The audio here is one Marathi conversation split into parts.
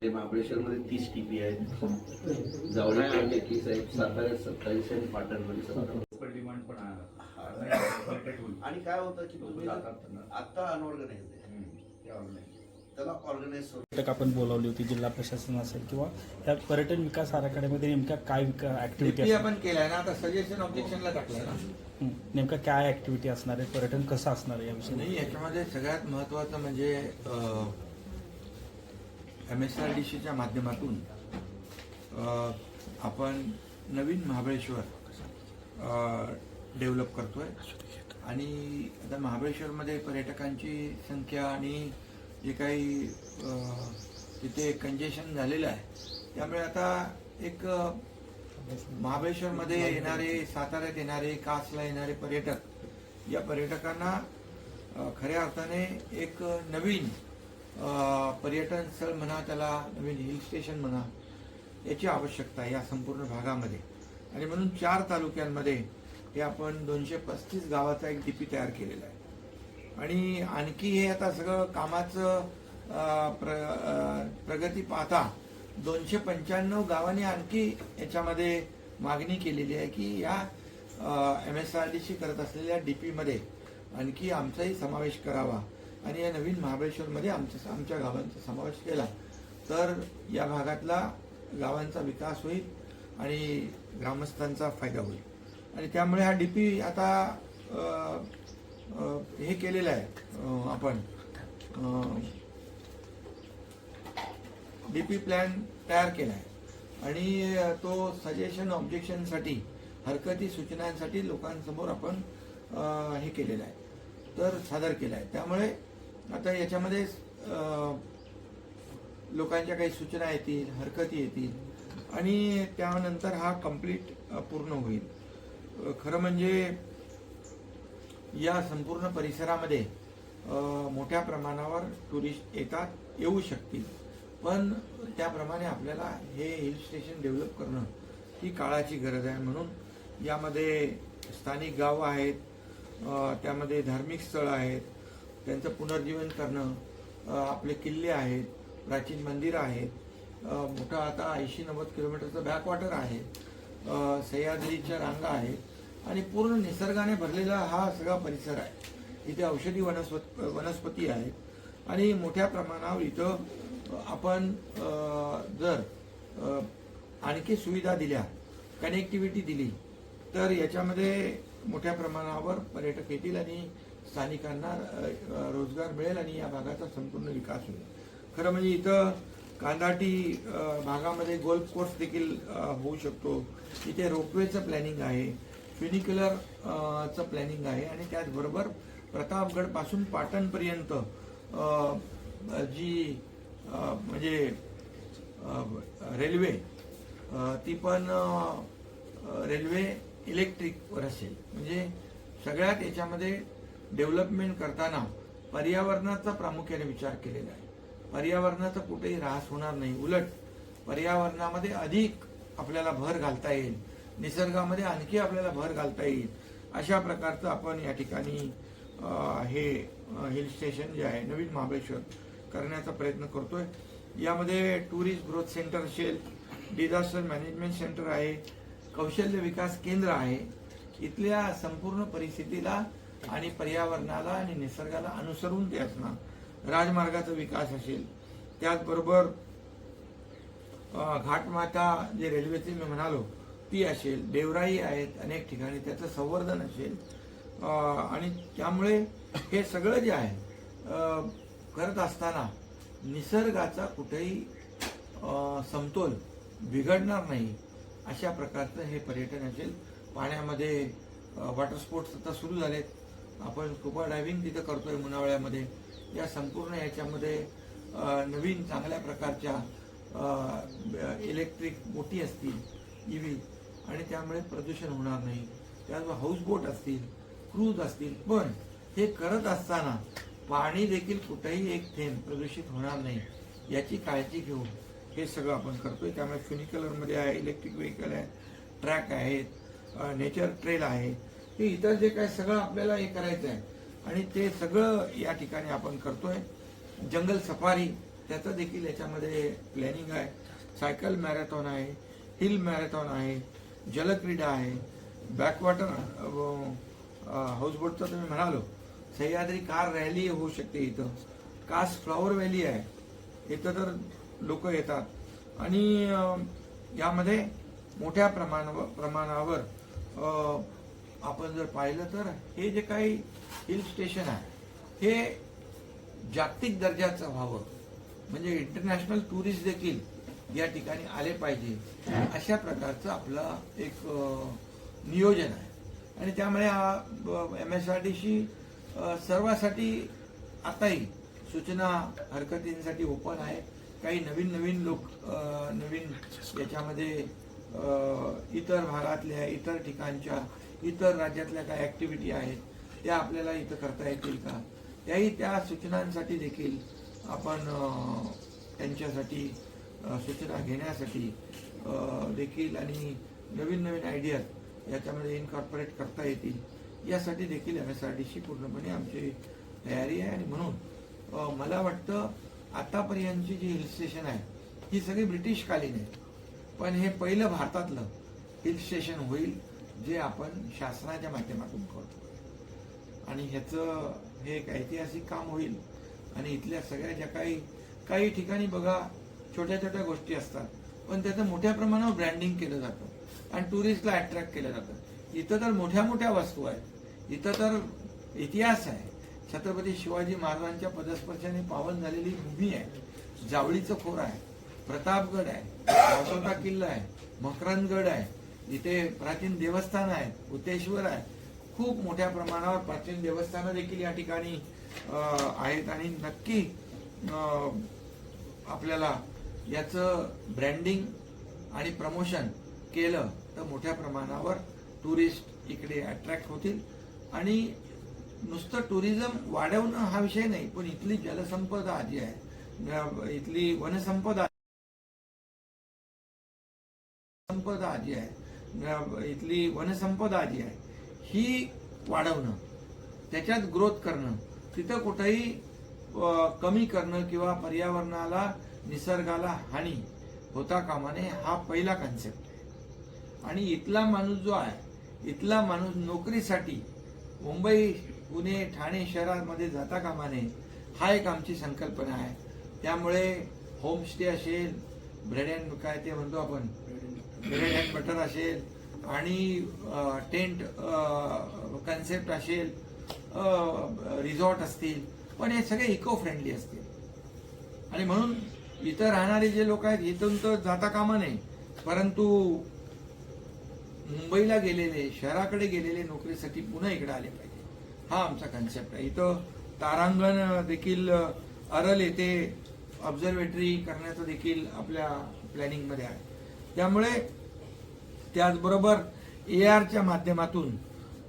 महाबळेश्वरमध्ये 30 टीपी आहेत, जावळीत 31 आहेत, साताऱ्यात 27 आहेत, पाटणमध्ये 17. डिमांड पण आहे. आणि काय होतं की तुम्ही आता अनऑर्गनाइज आहे, त्याला ऑर्गनाइज बैठक आपण बोलावली होती, जिल्हा प्रशासन असेल किंवा या पर्यटन विकास आराखड्यामध्ये नेमक्या काय ऍक्टिव्हिटी आपण केलाय ना, आता सजेशन ऑब्जेक्शनला टाकलंय ना. नेमका काय ऍक्टिव्हिटी असणार आहे, पर्यटन कसं असणार आहे याविषयी? नाही, याच्यामध्ये सगळ्यात महत्वाचं म्हणजे MSRDCच्या माध्यमातून आपण नवीन महाबळेश्वर डेव्हलप करतोय. आणि आता महाबळेश्वरमध्ये पर्यटकांची संख्या आणि जे काही तिथे कंजेशन झालेलं आहे, त्यामुळे आता एक महाबळेश्वरमध्ये येणारे, साताऱ्यात येणारे, कासला येणारे पर्यटक, या पर्यटकांना खऱ्या अर्थाने एक नवीन पर्यटन स्थळ म्हणा, त्याला नवीन हिल स्टेशन म्हणा, याची आवश्यकता आहे या संपूर्ण भागामध्ये. आणि म्हणून 4 तालुक्यांमध्ये हे आपण 235 गावाचा एक DP तयार केलेला आहे. आणि आणखी हे आता सगळं कामाचं प्रगती पाहता 295 गावांनी आणखी याच्यामध्ये मागणी केलेली आहे की या MSRDC करत असलेल्या DP मध्ये आणखी आमचाही समावेश करावा आणि या नवीन महाबळेश्वरमध्ये आमच्या गावांचा समावेश केला तर या भागातला गावांचा विकास होईल आणि ग्रामस्थांचा फायदा होईल. आणि त्यामुळे हा DP आता हे केलेलं आहे, आपण DP प्लॅन तयार केला आहे आणि तो सजेशन ऑब्जेक्शनसाठी, हरकती सूचनांसाठी लोकांसमोर आपण हे केलेलं आहे, तर सादर केलं आहे. त्यामुळे आता याच्यामध्ये लोकांच्या काही सूचना येतील, हरकती येतील आणि त्यानंतर हा कंप्लीट पूर्ण होईल. खरं म्हणजे या संपूर्ण परिसरामध्ये मोठ्या प्रमाणावर टुरिस्ट येऊ शकतील, पण त्याप्रमाणे आपल्याला हे हिल स्टेशन डेव्हलप करणं ही काळाची गरज आहे. म्हणून यामध्ये स्थानिक गावं आहेत, त्यामध्ये धार्मिक स्थळं आहेत, त्यांचं पुनर्जीवन करणं, आपले किल्ले आहेत, प्राचीन मंदिरं आहेत, मोठा आता 80-90 किलोमीटरचं बॅकवॉटर आहे, सह्याद्रीच्या रांगा आहेत आणि पूर्ण निसर्गाने भरलेला हा सगळा परिसर आहे. इथे औषधी वनस्पती आहेत आणि मोठ्या प्रमाणावर इथं आपण जर आणखी सुविधा दिल्या, कनेक्टिव्हिटी दिली तर याच्यामध्ये मोठ्या प्रमाणावर पर्यटक येतील आणि स्थानिकांना रोजगार मिळेल आणि या भागाचा संपूर्ण विकास होईल. खरं म्हणजे इथं कांदाटी भागामध्ये गोल्फ कोर्स देखील होऊ शकतो. इथे रोपवेचं प्लॅनिंग आहे, फ्युनिक्युलरचं प्लॅनिंग आहे आणि त्याचबरोबर प्रतापगड पासून पाटणपर्यंत जी म्हणजे रेल्वे, ती पण रेल्वे इलेक्ट्रिकवर असेल. म्हणजे सगळ्यात याच्यामध्ये डेव्हलपमेंट करताना पर्यावरणाचा प्रामुख्याने विचार केलेला आहे. पर्यावरणाचा कुठेही ऱ्हास होणार नाही, उलट पर्यावरणामध्ये अधिक आपल्याला भर घालता येईल, निसर्गामध्ये आणखी आपल्याला भर घालता येईल, अशा प्रकारचं आपण या ठिकाणी हे हिल स्टेशन जे आहे नवीन महाबळेश्वर करण्याचा प्रयत्न करतोय. यामध्ये टुरिस्ट ग्रोथ सेंटर असेल, डिझास्टर मॅनेजमेंट सेंटर आहे, कौशल्य विकास केंद्र आहे. इथल्या संपूर्ण परिस्थितीला आणि पर्यावरणाला आणि निसर्गाला अनुसरून ते असणार. राजमार्गाचा विकास असेल, त्याचबरोबर घाटमाता जे रेल्वेचे मी म्हणालो ती असेल, देवराई आहेत अनेक ठिकाणी, त्याचं संवर्धन असेल. आणि त्यामुळे हे सगळं जे आहे करत असताना निसर्गाचा कुठेही समतोल बिघडणार नाही अशा प्रकारचं हे पर्यटन असेल. पाण्यामध्ये वॉटर स्पोर्ट्स आता सुरू झालेत, आपण स्कुबा डायव्हिंग तिथं करतोय मुनावळ्यामध्ये. या संपूर्ण याच्यामध्ये नवीन चांगल्या प्रकारच्या इलेक्ट्रिक बोटी असतील, EV, आणि त्यामुळे प्रदूषण होणार नाही. त्याचबरोबर हाऊसबोट असतील, क्रूज असतील. पण हे करत असताना पाणी देखील कुठेही एक थेंब प्रदूषित होणार नाही याची काळजी घेऊन हे सगळं आपण करतोय. त्यामुळे फ्युनिक्युलरमध्ये आहे, इलेक्ट्रिक व्हेकल आहे, ट्रॅक आहेत, नेचर ट्रेल आहे, हे इतर जे काय सगळं आपल्याला हे करायचं आहे आणि ते सगळं या ठिकाणी आपण करतोय. जंगल सफारी त्याचं देखील याच्यामध्ये प्लॅनिंग आहे. सायकल मॅरेथॉन आहे, हिल मॅरेथॉन आहे, जलक्रीडा आहे, बॅकवॉटर हाऊसबोटचं तुम्ही म्हणालो, सह्याद्री कार रॅली होऊ शकते इथं, कास फ्लॉवर व्हॅली आहे, इथं तर लोक येतात आणि यामध्ये मोठ्या प्रमाणावर आपण जर पाहिलं तर हे जे काही हिल स्टेशन आहे हे जागतिक दर्जाचं व्हावं, म्हणजे इंटरनॅशनल टुरिस्ट देखील या ठिकाणी आले पाहिजे, अशा प्रकारचं आपलं एक नियोजन आहे. आणि त्यामुळे MSRDC सर्वांसाठी आताही सूचना हरकतींसाठी ओपन आहे. काही नवीन लोक नवीन याच्यामध्ये इतर भागातल्या, इतर ठिकाणच्या, इतर राज्यातल्या काही ॲक्टिव्हिटी आहेत त्या आपल्याला इथं करता येतील का, त्या सूचनांसाठी देखील आपण त्यांच्यासाठी सूचना घेण्यासाठी देखील आणि नवीन आयडिया याच्यामध्ये इनकॉर्पोरेट करता येतील यासाठी देखील MSRDC पूर्णपणे आमची तयारी आहे. आणि म्हणून मला वाटतं आतापर्यंतची जी हिल स्टेशन आहे ही सगळी ब्रिटिशकालीन आहे, पण हे पहिलं भारतातलं हिल स्टेशन होईल जे आपण शासनाच्या माध्यमातून करतो आणि ह्याचं हे एक ऐतिहासिक काम होईल. आणि इथल्या सगळ्या ज्या काही ठिकाणी बघा छोट्या गोष्टी असतात, पण त्याचं मोठ्या प्रमाणावर ब्रँडिंग केलं जातं आणि टुरिस्टला अट्रॅक्ट केलं जातं. इथं तर मोठ्या वस्तू आहेत, इथं तर इतिहास आहे, छत्रपती शिवाजी महाराजांच्या पदस्पर्शाने पावन झालेली भूमी आहे, जावळीचं खोर आहे, प्रतापगड आहे, रासोटा किल्ला आहे, मकरंदगड आहे, इथे प्राचीन देवस्थान आहे, भूतेश्वर आहे, खूप मोठ्या प्रमाणावर प्राचीन देवस्थानं देखील या ठिकाणी आहेत. आणि नक्की आपल्याला याचं ब्रँडिंग आणि प्रमोशन केलं तर मोठ्या प्रमाणावर टुरिस्ट इकडे अट्रॅक्ट होतील. आणि नुसतं टुरिझम वाढवणं हा विषय नाही, पण इथली जलसंपदा जी आहे, इथली वनसंपदा जी आहे, इथली वनसंपदा जी आहे ही वाढवणं, त्याच्यात ग्रोथ करणं, तिथं कुठेही कमी करणं किंवा पर्यावरणाला, निसर्गाला हानी होता कामा नये, हा पहिला कन्सेप्ट आहे. आणि इथला माणूस जो आहे, इथला माणूस नोकरीसाठी मुंबई, पुणे, ठाणे शहरांमध्ये जाता कामा नये, हा एक आमची संकल्पना आहे. त्यामुळे होमस्टे असेल, ब्रेड अँड काय ते म्हणतो आपण ब्रेड अँड बटर असेल आणि टेंट कन्सेप्ट असेल, रिसॉर्ट असतील, पण हे सगळे इको फ्रेंडली असतील. आणि म्हणून इथं राहणारे जे लोक आहेत इथून तर जाता कामा नये, परंतु मुंबईला गेलेले, शहराकडे गेलेले नोकरीसाठी पुन्हा इकडे आले पाहिजे, हा आमचा कन्सेप्ट आहे. इथं तारांगण देखील अरल येथे ऑब्झर्वेटरी करण्याचं देखील आपल्या प्लॅनिंगमध्ये आहे. त्यामुळे त्याचबरोबर ARच्या माध्यमातून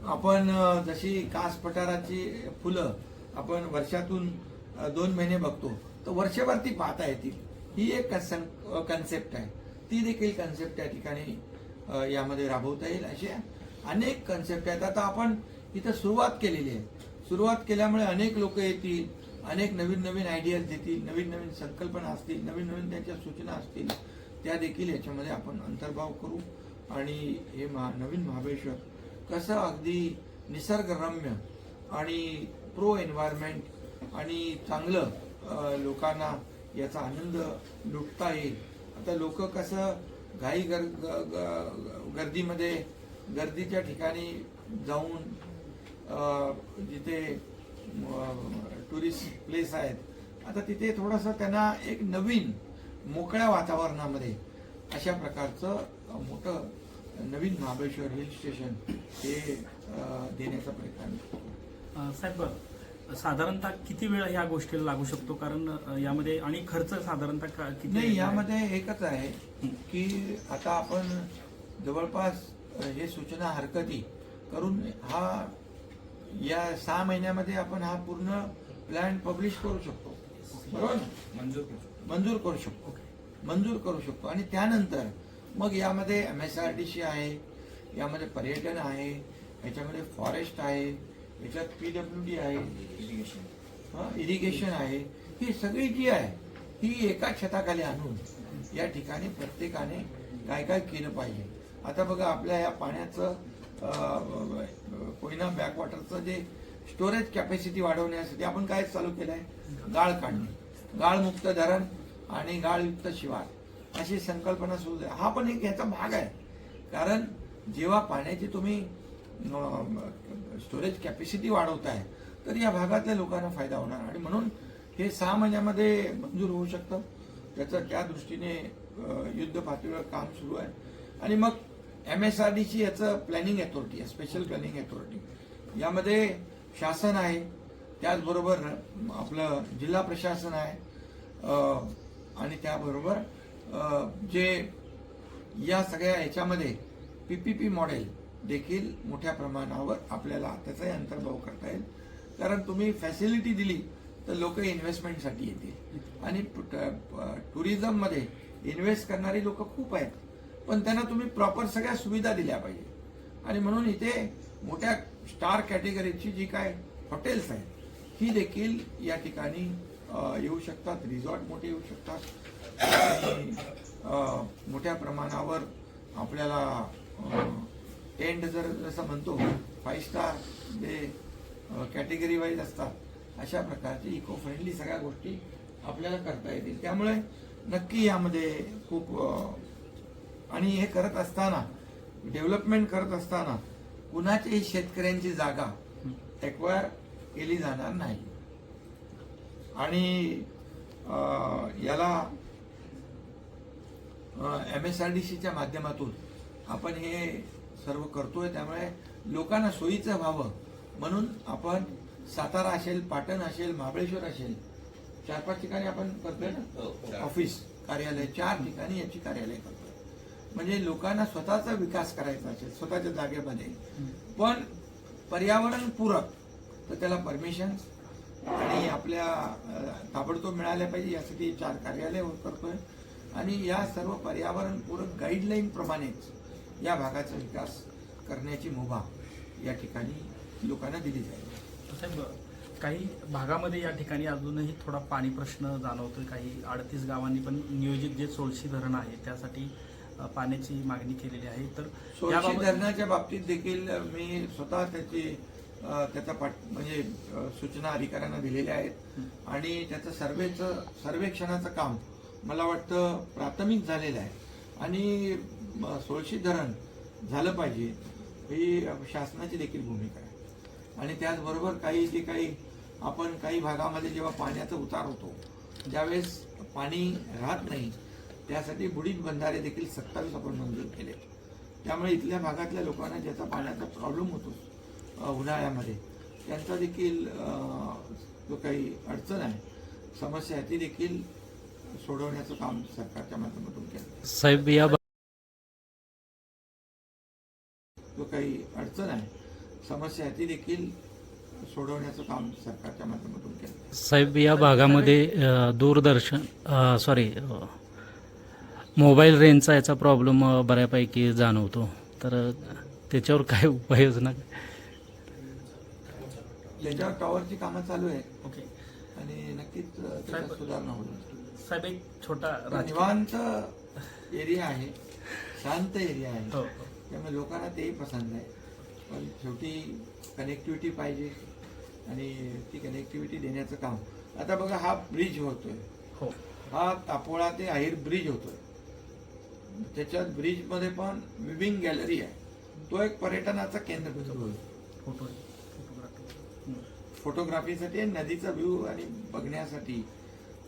आपण जशी कास पठाराची फुलं आपण वर्षातून 2 महिने बघतो, तर वर्षभर ती पाहता येतील, ही एक कन्सेप्ट आहे. ती देखील कन्सेप्ट त्या ठिकाणी यामध्ये राबवता येईल. अशा अनेक कन्सेप्ट आहेत. आता आपण इथं सुरुवात केलेली आहे. सुरुवात केल्यामुळे अनेक लोक येतील, अनेक नवीन आयडियाज देतील, नवीन संकल्पना असतील, नवीन त्यांच्या सूचना असतील, त्या देखील याच्यामध्ये आपण अंतर्भाव करू. आणि हे नवीन महाबळेश्वर कसं अगदी निसर्गरम्य आणि प्रो एन्व्हायरमेंट आणि चांगलं लोकांना याचा आनंद लुटता येईल. आता लोक कसं घाई गर्दीच्या ठिकाणी जाऊन जिथे टुरिस्ट प्लेस आहेत, आता तिथे थोडंसं त्यांना एक नवीन मोकळ्या वातावरणामध्ये अशा प्रकारचं मोठं नवीन महाबळेश्वर हिल स्टेशन हे देण्याचा प्रयत्न आहे. साहेब, साधारणतः किती वेळ या गोष्टीला लागू शकतो? कारण यामध्ये आणि खर्च साधारणतः किती? नाही, यामध्ये एकच आहे की आता आपण जवळपास हे सूचना हरकती करून या 6 महिन्यामध्ये आपण हा पूर्ण प्लॅन पब्लिश करू शकतो, बरोबर? मंजूर करू शकतो. आणि त्यानंतर मग यामध्ये MSRDC आहे, यामध्ये पर्यटन आहे, याच्यामध्ये फॉरेस्ट आहे, याच्यात PWD आहे, इरिगेशन आहे. ही सगळी जी आहे ही एका छताखाली आणून या ठिकाणी प्रत्येकाने काय काय केलं पाहिजे. आता बघा आपल्या या पाण्याचं कोयना बॅकवॉटरचं जे स्टोरेज कॅपॅसिटी वाढवण्यासाठी आपण काय चालू केलं आहे, गाळ काढणे, गाळमुक्त धरण आणि गाळयुक्त शिवार अशी संकल्पना सुरू आहे. हा पण एक याचा भाग आहे. कारण जेव्हा पाण्याची तुम्ही स्टोरेज कॅपॅसिटी वाढवताय तर या भागातल्या लोकांना फायदा होणार आणि म्हणून हे 6 महिन्यामध्ये मंजूर होऊ शकतं. त्याचं त्या दृष्टीने युद्ध पातळीवर काम सुरू आहे. आणि मग MSRDC याचं प्लॅनिंग अथॉरिटी आहे, स्पेशल प्लॅनिंग अथॉरिटी. यामध्ये शासन आहे, त्याचबरोबर आपलं जिल्हा प्रशासन आहे आणि त्याबरोबर जे या सगळ्या ह्याच्यामध्ये PPP मॉडेल देखील मोठ्या प्रमाणावर आपल्याला त्याचाही अंतर्भाव करता येईल. कारण तुम्ही फॅसिलिटी दिली तर लोक इन्व्हेस्टमेंटसाठी येतील आणि टुरिझममध्ये इन्व्हेस्ट करणारी लोक खूप आहेत, पण त्यांना तुम्ही प्रॉपर सगळ्या सुविधा दिल्या पाहिजे. आणि म्हणून इथे मोठ्या स्टार कॅटेगरीची जी काय हॉटेल्स आहेत ही देखील या ठिकाणी येऊ शकतात, रिसॉर्ट मोठे येऊ शकतात आणि मोठ्या प्रमाणावर आपल्याला टेंट जसं म्हणतो 5 स्टार जे कॅटेगरी वाईज असतात अशा प्रकारचे इको फ्रेंडली सगळ्या गोष्टी आपल्याला करता येतील. त्यामुळे नक्की यामध्ये खूप आणि हे करत असताना डेव्हलपमेंट करत असताना कुणाच्याही शेतकऱ्यांची जागा एक्वायर केली जाणार नाही. आणि याला MSRDCच्या माध्यमातून आपण हे सर्व करतोय. त्यामुळे लोकांना सोयीचं व्हावं म्हणून आपण सातारा असेल, पाटण असेल, महाबळेश्वर असेल 4-5 ठिकाणी आपण करतोय ना ऑफिस कार्यालय, 4 ठिकाणी याची कार्यालय करतोय. म्हणजे लोकांना स्वतःचा विकास करायचा असेल स्वतःच्या जागेमध्ये पण पर्यावरण पूरक, तर त्याला परमिशन आणि आपल्या ताबडतोब मिळाल्या पाहिजे यासाठी 4 कार्यालय करतोय. आणि या सर्व पर्यावरण पूरक गाईडलाईन प्रमाणेच या भागाचा विकास करण्याची मुभा या ठिकाणी लोकांना दिली जाईल. साहेब, काही भागामध्ये या ठिकाणी अजूनही थोडा पाणी प्रश्न जाणवतोय. काही 38 गावांनी पण नियोजित जे सोळशी धरण आहे त्यासाठी पाण्याची मागणी केलेली आहे. तर सोळशी धरणाच्या बाबतीत देखील मी स्वतः त्याचा म्हणजे सूचना अधिकाऱ्यांना दिलेल्या आहेत आणि त्याचं सर्वेक्षणाचं काम मला वाटतं प्राथमिक झालेलं आहे आणि सोळशी धरण झालं पाहिजे ही शासनाची देखील भूमिका आहे. आणि त्याचबरोबर काही आपण काही भागामध्ये जेव्हा पाण्याचा उतार होतो त्यावेळेस पाणी राहत नाही, त्यासाठी बुडीत बंधारे देखील 27 आपण मंजूर केले. त्यामुळे इथल्या भागातल्या लोकांना ज्याचा पाण्याचा प्रॉब्लेम होतो उन्हाळ्यामध्ये त्यांचा देखील जो काही अडचण आहे, समस्या आहे, ती देखील सोडवण्याचं काम सरकारच्या माध्यमातून केलं. साहेब, या जो काही अडचण आहे, समस्या आहे, ती देखील सोडवण्याचं काम सरकारच्या माध्यमातून केलं. साहेब, या भागामध्ये मोबाईल रेंजचा याचा प्रॉब्लेम बऱ्यापैकी जाणवतो. तर त्याच्यावर काय उपाययोजना? त्याच्यावर टॉवरची कामं चालू आहेत. ओके आणि नक्कीच त्याच्यात सुधारणा होईल. साहेब, एक छोटा निवांत एरिया आहे, शांत एरिया आहे, हो. त्यामुळे लोकांना तेही पसंत आहे. पण शेवटी कनेक्टिव्हिटी पाहिजे आणि ती कनेक्टिव्हिटी देण्याचं काम. आता बघा हा ब्रिज होतोय, हो, हा तापोळा ते अहिर ब्रिज होतोय. त्याच्यात ब्रिजमध्ये पण विविंग गॅलरी आहे, तो एक पर्यटनाचा केंद्रबिंदू होईल. फोटोग्राफीसाठी नदीचा व्ह्यू आणि बघण्यासाठी.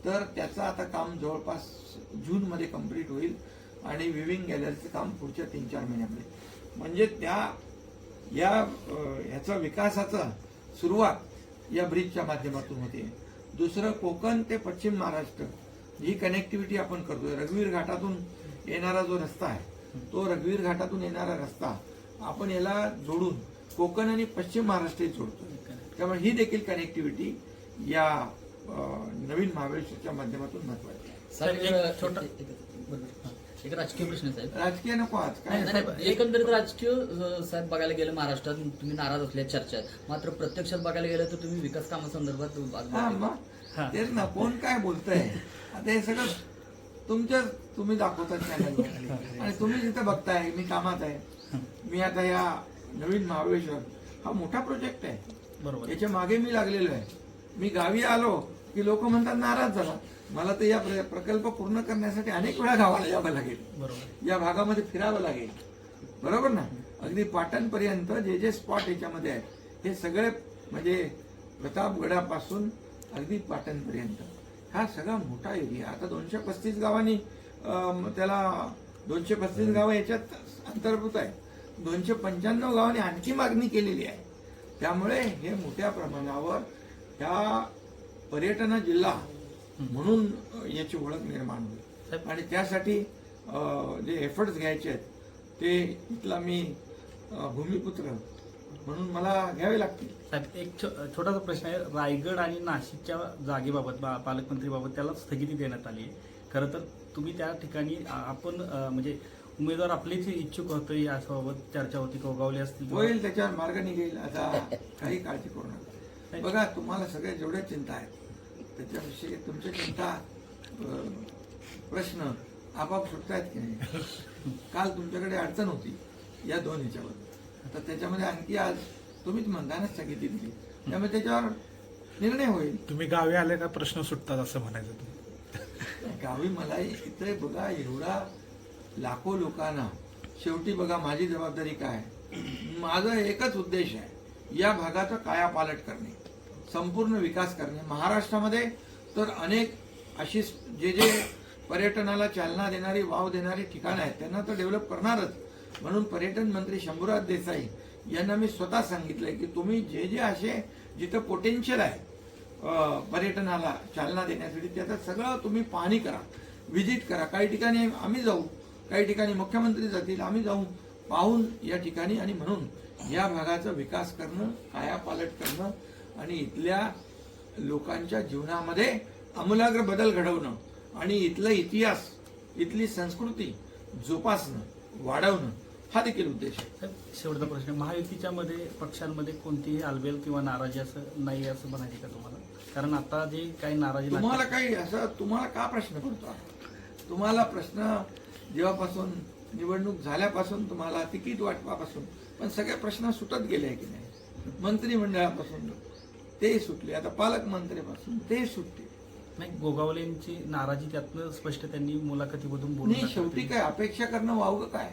तर त्याचं आता काम जवळपास जूनमध्ये कंप्लीट होईल आणि विविंग गॅलरीचं काम पुढच्या 3-4 महिन्यामध्ये. म्हणजे ह्याचा विकासाचा सुरुवात या ब्रिजच्या माध्यमातून होते. दुसरं, कोकण ते पश्चिम महाराष्ट्र ही कनेक्टिव्हिटी आपण करतोय. रघुवीर घाटातून येणारा जो रस्ता आहे, तो रघुवीर घाटातून येणारा रस्ता आपण याला जोडून कोकण आणि पश्चिम महाराष्ट्र जोडतोय. त्यामुळे ही देखील कनेक्टिव्हिटी या नवीन महाबळेश्वरच्या माध्यमातून महत्वाची आहे. एक राजकीय प्रश्न साहेब. राजकीय नको आज काय नाही, एकंदरीत राजकीय साहेब बघायला गेलं महाराष्ट्रात तुम्ही नाराज असल्या चर्चा, मात्र प्रत्यक्षात बघायला गेलं तर तुम्ही विकास कामासंदर्भात तेच ना, कोण काय बोलतंय आता हे सगळं तुम्ही दाखवतात चॅनलवर आणि तुम्ही जिथं बघताय मी कामात आहे. मी आता या नवीन महाबळेश्वर हा मोठा प्रोजेक्ट आहे, बरोबर. याच्या मागे मी लागलेलो आहे. मी गावी आलो की लोक म्हणतात नाराज झाला. मला तर या प्रकल्प पूर्ण करण्यासाठी अनेक वेळा गावाला यावं लागेल, बरोबर. या भागामध्ये फिरावं लागेल, बरोबर ना. अगदी पाटणपर्यंत जे स्पॉट याच्यामध्ये आहेत हे सगळे म्हणजे प्रतापगडापासून अगदी पाटणपर्यंत हा सगळा मोठा एरिया. आता 235 गावांनी त्याला 235 गावं याच्यात अंतर्भूत आहे. 295 गावांनी आणखी मागणी केलेली आहे. त्यामुळे हे मोठ्या प्रमाणावर ह्या पर्यटन जिल्हा म्हणून याची ओळख निर्माण होईल आणि त्यासाठी जे एफर्ट्स घ्यायचे आहेत ते इथला मी भूमिपुत्र म्हणून मला घ्यावे लागतील. साहेब एक छोटासा प्रश्न आहे. रायगड आणि नाशिकच्या जागेबाबत पालकमंत्रीबाबत त्याला स्थगिती देण्यात आली आहे. खरं तर तुम्ही त्या ठिकाणी आपण म्हणजे उमेदवार आपलेच इच्छुक होते याबाबत चर्चा होती, कोगावले असतील होईल, त्याच्यावर मार्ग निघेल. आता काही काळजी करू नका. बघा तुम्हाला सगळ्या जेवढ्या चिंता आहेत त्याच्याविषयी तुमच्या चिंता प्रश्न आपाप सुटतायत की नाही. काल तुमच्याकडे अडचण होती या 2 ह्याच्यावर, तर त्याच्यामध्ये आणखी आज तुम्हीच म्हणतानाच स्थगिती दिली, त्यामुळे त्याच्यावर निर्णय होईल. तुम्ही गावी आले का प्रश्न सुटतात असं म्हणायचं तुम्ही. गावी मला इथे बघा एवढा लाखो लोकांना, शेवटी बघा माझी जबाबदारी काय. माझा एकच उद्देश आहे, या भागाचा कायापालट करणे, संपूर्ण विकास करणे. महाराष्ट्रामध्ये तर अनेक अशी जे पर्यटनाला चालना देणारी वाव देणारी ठिकाणं आहेत त्यांना तर डेव्हलप करणारच. म्हणून पर्यटन मंत्री शंभूराज देसाई यांना मी स्वतः सांगितलंय की तुम्ही जे असे जिथं पोटेन्शियल आहे पर्यटनाला चालना देण्यासाठी त्याचं सगळं तुम्ही पाहणी करा, व्हिजिट करा. काही ठिकाणी आम्ही जाऊ, काही ठिकाणी मुख्यमंत्री जातील, आम्ही जाऊन पाहून या ठिकाणी आणि म्हणून या भागाचा विकास करणं, कायापालट करणं आणि इथल्या लोकांच्या जीवनामध्ये आमूलाग्र बदल घडवणं आणि इथला इतिहास, इथली संस्कृती जोपासणं, वाढवणं हा देखील उद्देश आहे. साहेब, शेवटचा प्रश्न. महायुतीच्या मध्ये पक्षांमध्ये कोणतीही आलबेल किंवा नाराजी असं नाही असं म्हणायचे का तुम्हाला? कारण आता जे काही नाराजी तुम्हाला काही असं तुम्हाला का प्रश्न पडतो? तुम्हाला प्रश्न जेव्हापासून निवडणूक झाल्यापासून तुम्हाला तिकीट वाटपापासून पण सगळे प्रश्न सुटत गेले की नाही. मंत्रिमंडळापासून ते सुटले, आता पालकमंत्र्यापासून ते सुटले नाही. गोगावलेंची नाराजी त्यातनं स्पष्ट त्यांनी मुलाखतीमधून नाही. बोलून शेवटी काय अपेक्षा करणं वावगं काय.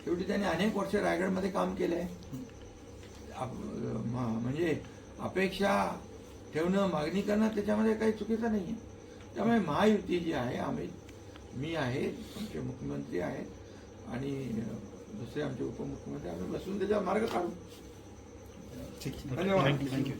शेवटी त्यांनी अनेक वर्ष रायगडमध्ये काम केलंय. म्हणजे अपेक्षा ठेवणं, मागणी करणं त्याच्यामध्ये काही चुकीचं नाहीये. त्यामुळे महायुती जी आहे, मी आहे, आमचे मुख्यमंत्री आहेत आणि दुसरे आमचे उपमुख्यमंत्री, आम्ही बसून त्याचा मार्ग काढू. ठीक आहे. धन्यवाद. थँक्यू.